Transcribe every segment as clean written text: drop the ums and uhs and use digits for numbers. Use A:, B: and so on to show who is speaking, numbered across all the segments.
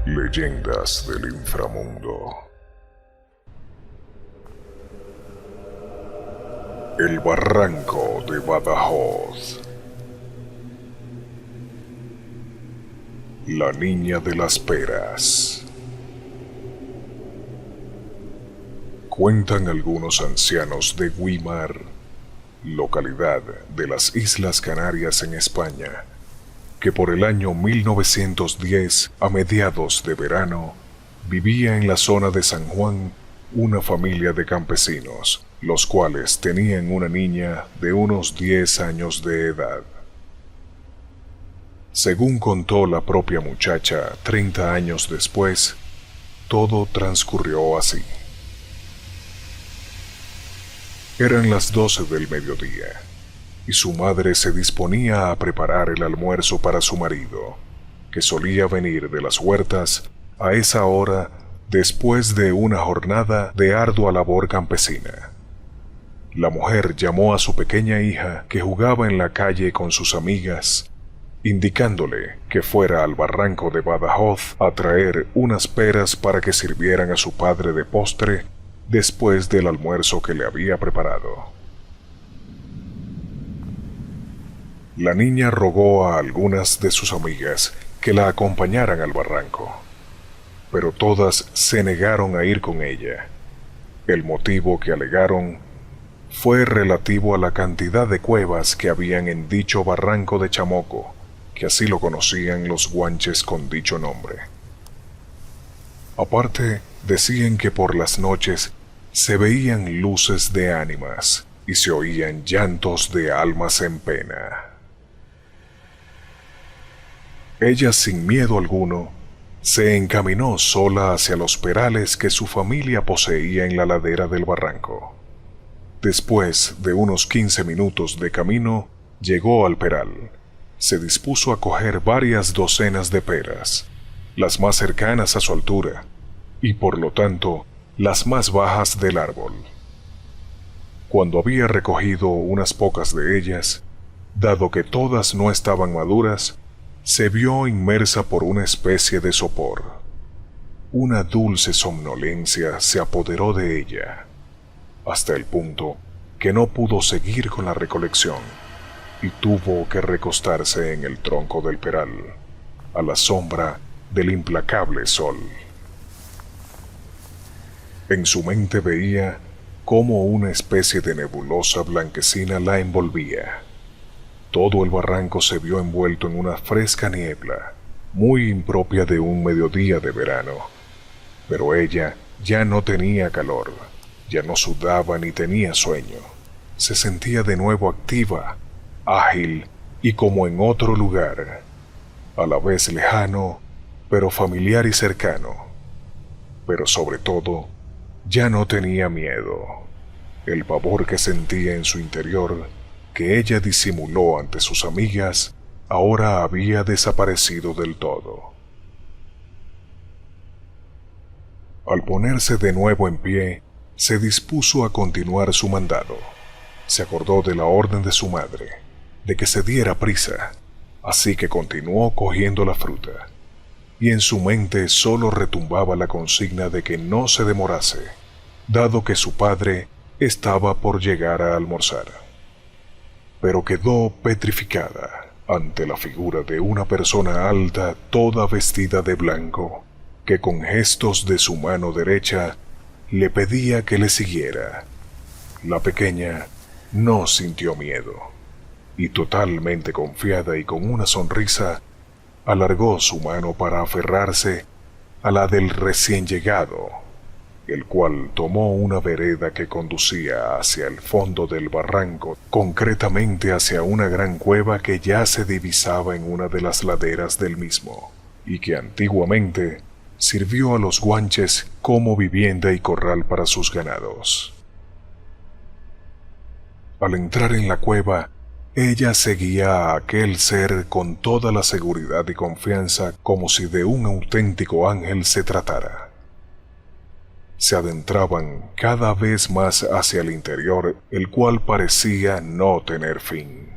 A: Leyendas del inframundo. El barranco de Badajoz. La niña de las peras. Cuentan algunos ancianos de Güímar, localidad de las Islas Canarias en España, que por el año 1910, a mediados de verano, vivía en la zona de San Juan una familia de campesinos, los cuales tenían una niña de unos 10 años de edad. Según contó la propia muchacha 30 años después, todo transcurrió así. Eran las 12 del mediodía, y su madre se disponía a preparar el almuerzo para su marido, que solía venir de las huertas a esa hora después de una jornada de ardua labor campesina. La mujer llamó a su pequeña hija, que jugaba en la calle con sus amigas, indicándole que fuera al barranco de Badajoz a traer unas peras para que sirvieran a su padre de postre después del almuerzo que le había preparado. La niña rogó a algunas de sus amigas que la acompañaran al barranco, pero todas se negaron a ir con ella. El motivo que alegaron fue relativo a la cantidad de cuevas que habían en dicho barranco de Chamoco, que así lo conocían los guanches con dicho nombre. Aparte, decían que por las noches se veían luces de ánimas y se oían llantos de almas en pena. Ella, sin miedo alguno, se encaminó sola hacia los perales que su familia poseía en la ladera del barranco. Después de unos 15 minutos de camino, llegó al peral. Se dispuso a coger varias docenas de peras, las más cercanas a su altura, y por lo tanto, las más bajas del árbol. Cuando había recogido unas pocas de ellas, dado que todas no estaban maduras, se vio inmersa por una especie de sopor. Una dulce somnolencia se apoderó de ella, hasta el punto que no pudo seguir con la recolección y tuvo que recostarse en el tronco del peral, a la sombra del implacable sol. En su mente veía cómo una especie de nebulosa blanquecina la envolvía. Todo el barranco se vio envuelto en una fresca niebla, muy impropia de un mediodía de verano. Pero ella ya no tenía calor, ya no sudaba ni tenía sueño. Se sentía de nuevo activa, ágil y como en otro lugar, a la vez lejano, pero familiar y cercano. Pero sobre todo, ya no tenía miedo. El pavor que sentía en su interior, que ella disimuló ante sus amigas, ahora había desaparecido del todo. Al ponerse de nuevo en pie, se dispuso a continuar su mandado. Se acordó de la orden de su madre, de que se diera prisa, así que continuó cogiendo la fruta, y en su mente solo retumbaba la consigna de que no se demorase, dado que su padre estaba por llegar a almorzar. Pero quedó petrificada ante la figura de una persona alta, toda vestida de blanco, que con gestos de su mano derecha le pedía que le siguiera. La pequeña no sintió miedo, y totalmente confiada y con una sonrisa, alargó su mano para aferrarse a la del recién llegado, el cual tomó una vereda que conducía hacia el fondo del barranco, concretamente hacia una gran cueva que ya se divisaba en una de las laderas del mismo, y que antiguamente sirvió a los guanches como vivienda y corral para sus ganados. Al entrar en la cueva, Ella seguía a aquel ser con toda la seguridad y confianza como si de un auténtico ángel se tratara. Se adentraban cada vez más hacia el interior, el cual parecía no tener fin.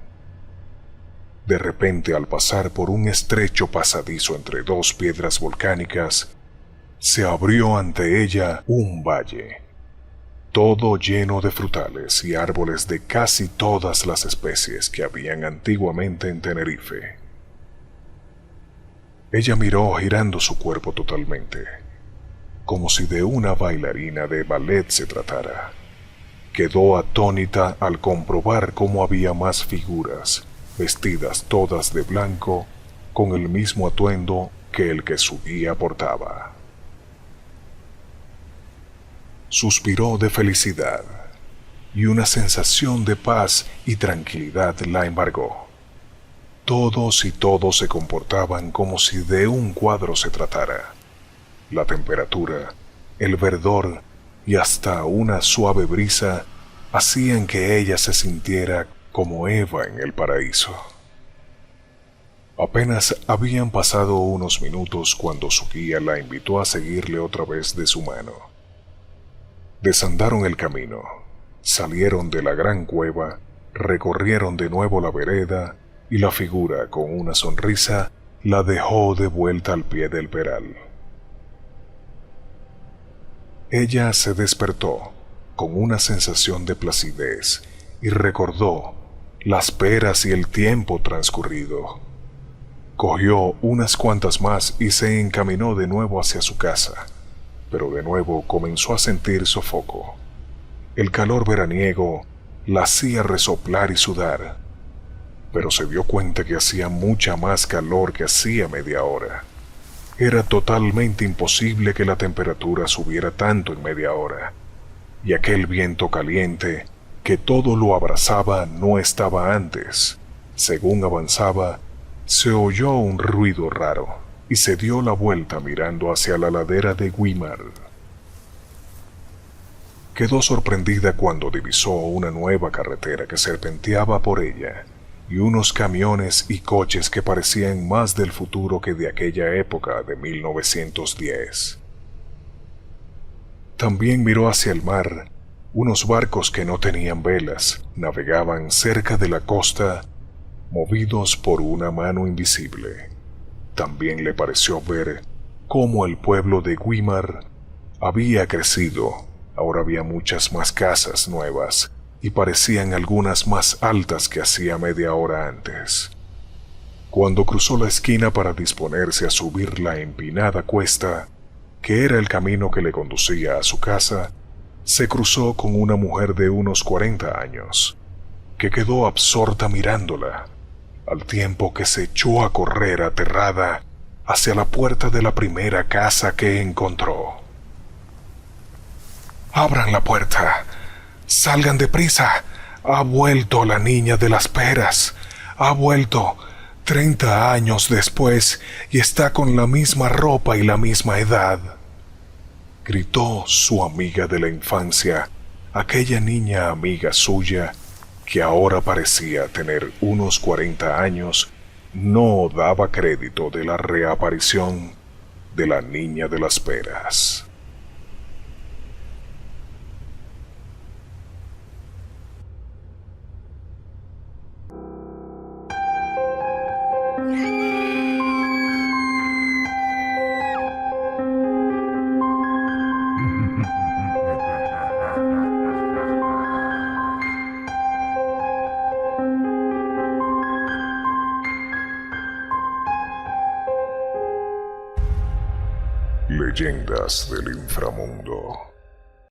A: De repente, al pasar por un estrecho pasadizo entre dos piedras volcánicas, se abrió ante ella un valle, todo lleno de frutales y árboles de casi todas las especies que habían antiguamente en Tenerife. Ella miró girando su cuerpo totalmente, como si de una bailarina de ballet se tratara. Quedó atónita al comprobar cómo había más figuras, vestidas todas de blanco, con el mismo atuendo que el que su guía portaba. Suspiró de felicidad, y una sensación de paz y tranquilidad la embargó. Todos y todos se comportaban como si de un cuadro se tratara. La temperatura, el verdor y hasta una suave brisa hacían que ella se sintiera como Eva en el paraíso. Apenas habían pasado unos minutos cuando su guía la invitó a seguirle otra vez de su mano. Desandaron el camino, salieron de la gran cueva, recorrieron de nuevo la vereda y la figura, con una sonrisa, la dejó de vuelta al pie del peral. Ella se despertó con una sensación de placidez y recordó las peras y el tiempo transcurrido. Cogió unas cuantas más y se encaminó de nuevo hacia su casa, pero de nuevo comenzó a sentir sofoco. El calor veraniego la hacía resoplar y sudar, pero se dio cuenta que hacía mucha más calor que hacía media hora. Era totalmente imposible que la temperatura subiera tanto en media hora, y aquel viento caliente que todo lo abrazaba no estaba antes. Según avanzaba, se oyó un ruido raro y se dio la vuelta mirando hacia la ladera de Güímar. Quedó sorprendida cuando divisó una nueva carretera que serpenteaba por ella, y unos camiones y coches que parecían más del futuro que de aquella época de 1910. También miró hacia el mar. Unos barcos que no tenían velas navegaban cerca de la costa, movidos por una mano invisible. También le pareció ver cómo el pueblo de Güímar había crecido. Ahora había muchas más casas nuevas, y parecían algunas más altas que hacía media hora antes. Cuando cruzó la esquina para disponerse a subir la empinada cuesta, que era el camino que le conducía a su casa, se cruzó con una mujer de unos 40 años, que quedó absorta mirándola, al tiempo que se echó a correr aterrada hacia la puerta de la primera casa que encontró. «¡Abran la puerta! ¡Salgan deprisa! ¡Ha vuelto la niña de las peras! ¡Ha vuelto 30 años después y está con la misma ropa y la misma edad!», gritó su amiga de la infancia, aquella niña amiga suya que ahora parecía tener unos 40 años. No daba crédito de la reaparición de la niña de las peras. Leyendas del inframundo.